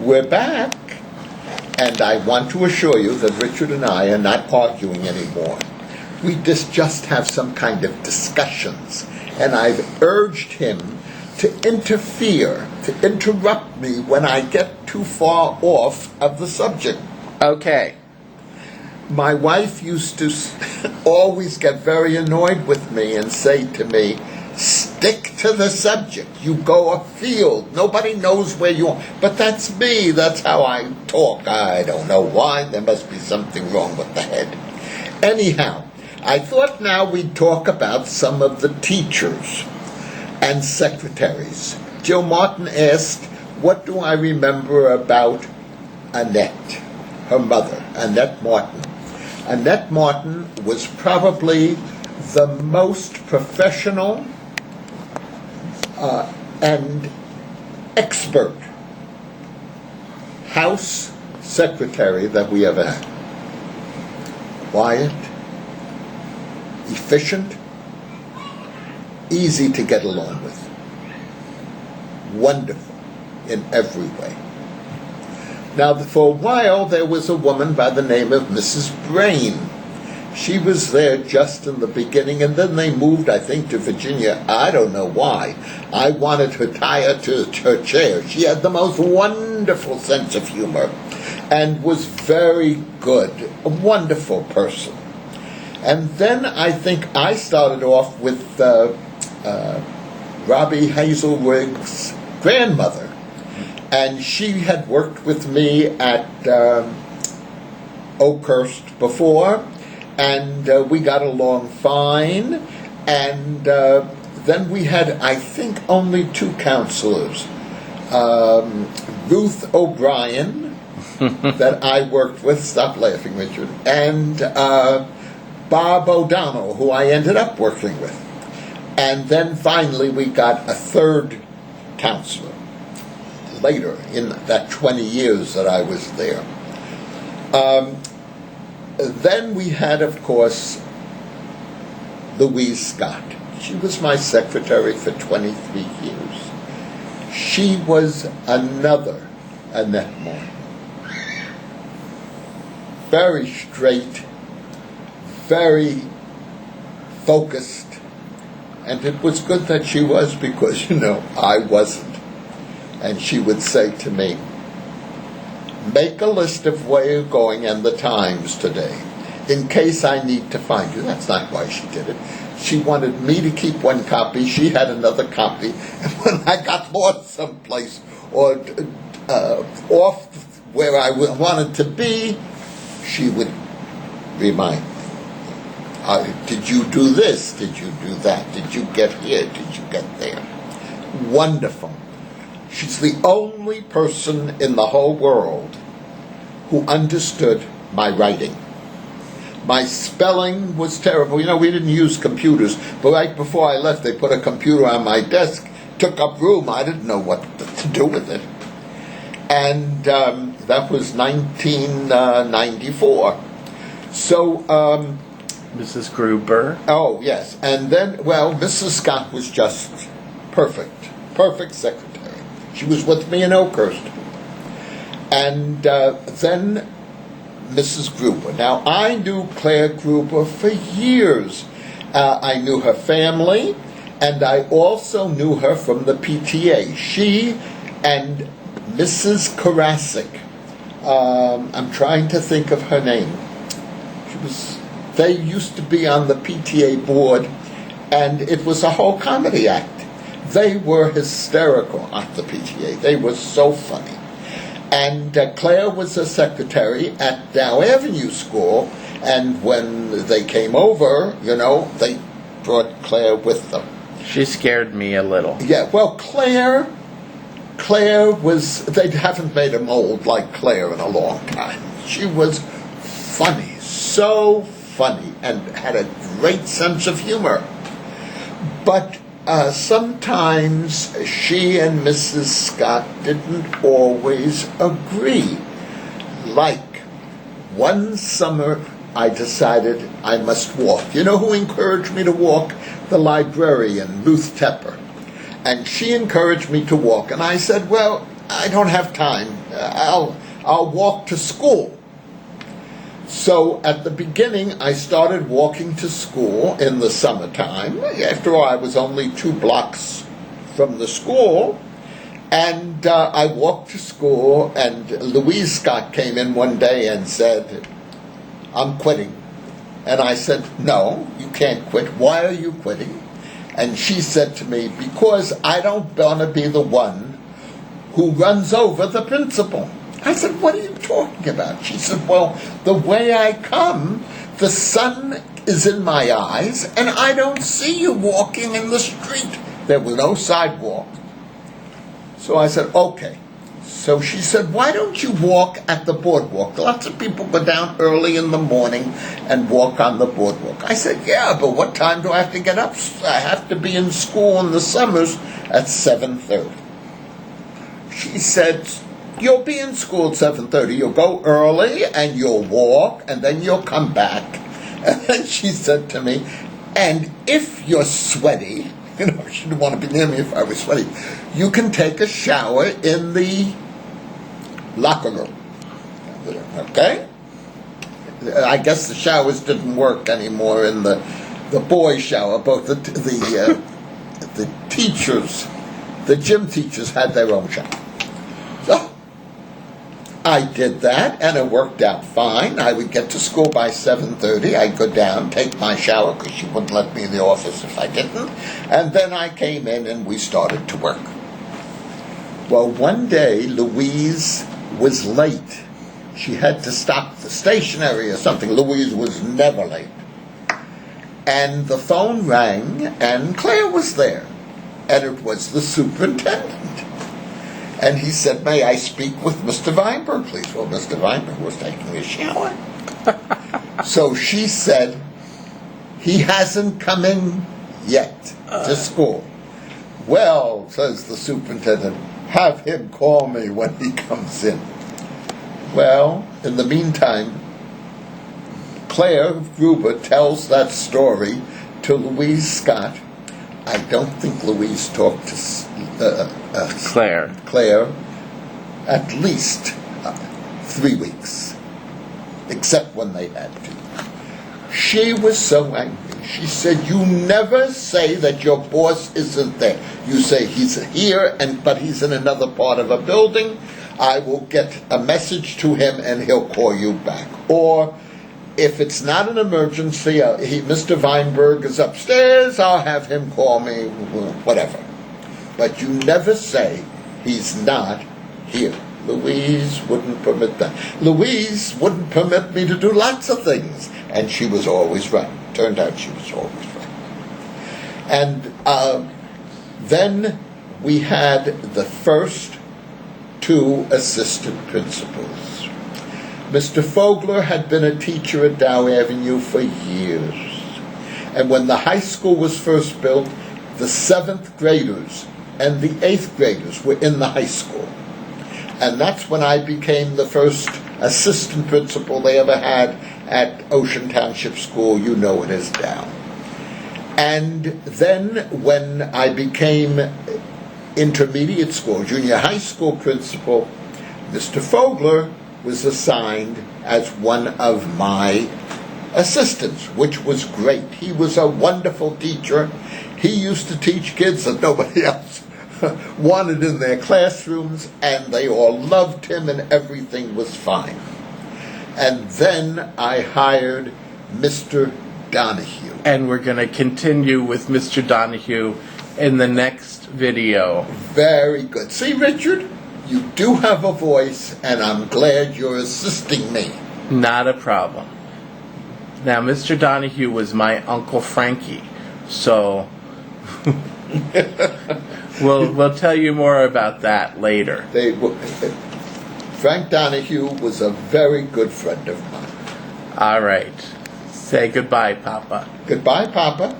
We're back, and I want to assure you that Richard and I are not arguing anymore. We just have some kind of discussions, and I've urged him to interfere, to interrupt me when I get too far off of the subject. Okay. My wife used to always get very annoyed with me and say to me, stick to the subject. You go afield. Nobody knows where you are. But that's me. That's how I talk. I don't know why. There must be something wrong with the head. Anyhow, I thought now we'd talk about some of the teachers and secretaries. Jill Martin asked, what do I remember about Annette, her mother, Annette Martin? Annette Martin was probably the most professional and expert house secretary that we ever had. Quiet, efficient, easy to get along with, wonderful in every way. Now, for a while, there was a woman by the name of Mrs. Brain. She was there just in the beginning, and then they moved, I think, to Virginia. I don't know why. I wanted her tied to her chair. She had the most wonderful sense of humor and was very good, a wonderful person. And then I think I started off with Robbie Hazelwig's grandmother. And she had worked with me at Oakhurst before, and we got along fine. And then we had, I think, only two counselors. Ruth O'Brien, that I worked with, stop laughing, Richard, and Bob O'Donnell, who I ended up working with. And then finally we got a third counselor later in that 20 years that I was there. Then we had, of course, Louise Scott. She was my secretary for 23 years. She was another Annette Martin. Very straight, very focused, and it was good that she was because, I wasn't. And she would say to me, make a list of where you're going and the times today, in case I need to find you. That's not why she did it. She wanted me to keep one copy. She had another copy. And when I got lost someplace or off where I wanted to be, she would remind me. Did you do this? Did you do that? Did you get here? Did you get there? Wonderful. She's the only person in the whole world who understood my writing. My spelling was terrible. We didn't use computers, but right before I left, they put a computer on my desk, took up room. I didn't know what to do with it. And that was 1994. So... Mrs. Gruber. Oh, yes. And then, Mrs. Scott was just perfect. Perfect secretary. She was with me in Oakhurst. And then Mrs. Gruber. Now, I knew Claire Gruber for years. I knew her family, and I also knew her from the PTA. She and Mrs. Karasik. I'm trying to think of her name. They used to be on the PTA board, and it was a whole comedy act. They were hysterical on the PTA. They were so funny. And Claire was a secretary at Dow Avenue School, and when they came over, they brought Claire with them. She scared me a little. Yeah, well, Claire was, they haven't made a mold like Claire in a long time. She was funny, so funny, and had a great sense of humor. But sometimes she and Mrs. Scott didn't always agree. Like, one summer I decided I must walk. You know who encouraged me to walk? The librarian, Ruth Tepper. And she encouraged me to walk. And I said, I don't have time. I'll walk to school. So at the beginning, I started walking to school in the summertime. After all, I was only 2 blocks from the school. And I walked to school, and Louise Scott came in one day and said, "I'm quitting." And I said, "No, you can't quit. Why are you quitting?" And she said to me, "Because I don't want to be the one who runs over the principal." I said, "What are you talking about?" She said, "Well, the way I come, the sun is in my eyes, and I don't see you walking in the street." There was no sidewalk. So I said, "Okay." So she said, "Why don't you walk at the boardwalk? Lots of people go down early in the morning and walk on the boardwalk." I said, "Yeah, but what time do I have to get up? I have to be in school in the summers at 7:30. She said, "You'll be in school at 7:30. You'll go early and you'll walk and then you'll come back." And then she said to me, "And if you're sweaty," she didn't want to be near me if I was sweaty, "you can take a shower in the locker room." Okay? I guess the showers didn't work anymore in the boys' shower. Both the teachers, the gym teachers, had their own shower. So I did that, and it worked out fine. I would get to school by 7:30. I'd go down, take my shower, because she wouldn't let me in the office if I didn't. And then I came in, and we started to work. Well, one day, Louise was late. She had to stop the stationery or something. Louise was never late. And the phone rang, and Claire was there. And it was the superintendent. And he said, "May I speak with Mr. Vineburg, please?" Well, Mr. Vineburg was taking a shower. So she said, "He hasn't come in yet to school." "Well," says the superintendent, "have him call me when he comes in." Well, in the meantime, Claire Gruber tells that story to Louise Scott. I don't think Louise talked to Claire at least 3 weeks, except when they had to. She was so angry. She said, "You never say that your boss isn't there. You say he's here, but he's in another part of a building. I will get a message to him and he'll call you back. Or if it's not an emergency, Mr. Vineburg is upstairs, I'll have him call me, whatever. But you never say he's not here." Louise wouldn't permit that. Louise wouldn't permit me to do lots of things, and she was always right. Turned out she was always right. And then we had the first 2 assistant principals. Mr. Fogler had been a teacher at Dow Avenue for years. And when the high school was first built, the 7th graders and the 8th graders were in the high school. And that's when I became the first assistant principal they ever had at Ocean Township School. You know it as Dow. And then when I became intermediate school, junior high school principal, Mr. Fogler was assigned as one of my assistants, which was great. He was a wonderful teacher. He used to teach kids that nobody else wanted in their classrooms, and they all loved him, and everything was fine. And then I hired Mr. Donahue. And we're going to continue with Mr. Donahue in the next video. Very good. See, Richard, you do have a voice, and I'm glad you're assisting me. Not a problem. Now, Mr. Donahue was my Uncle Frankie, so we'll tell you more about that later. Frank Donahue was a very good friend of mine. All right. Say goodbye, Papa. Goodbye, Papa.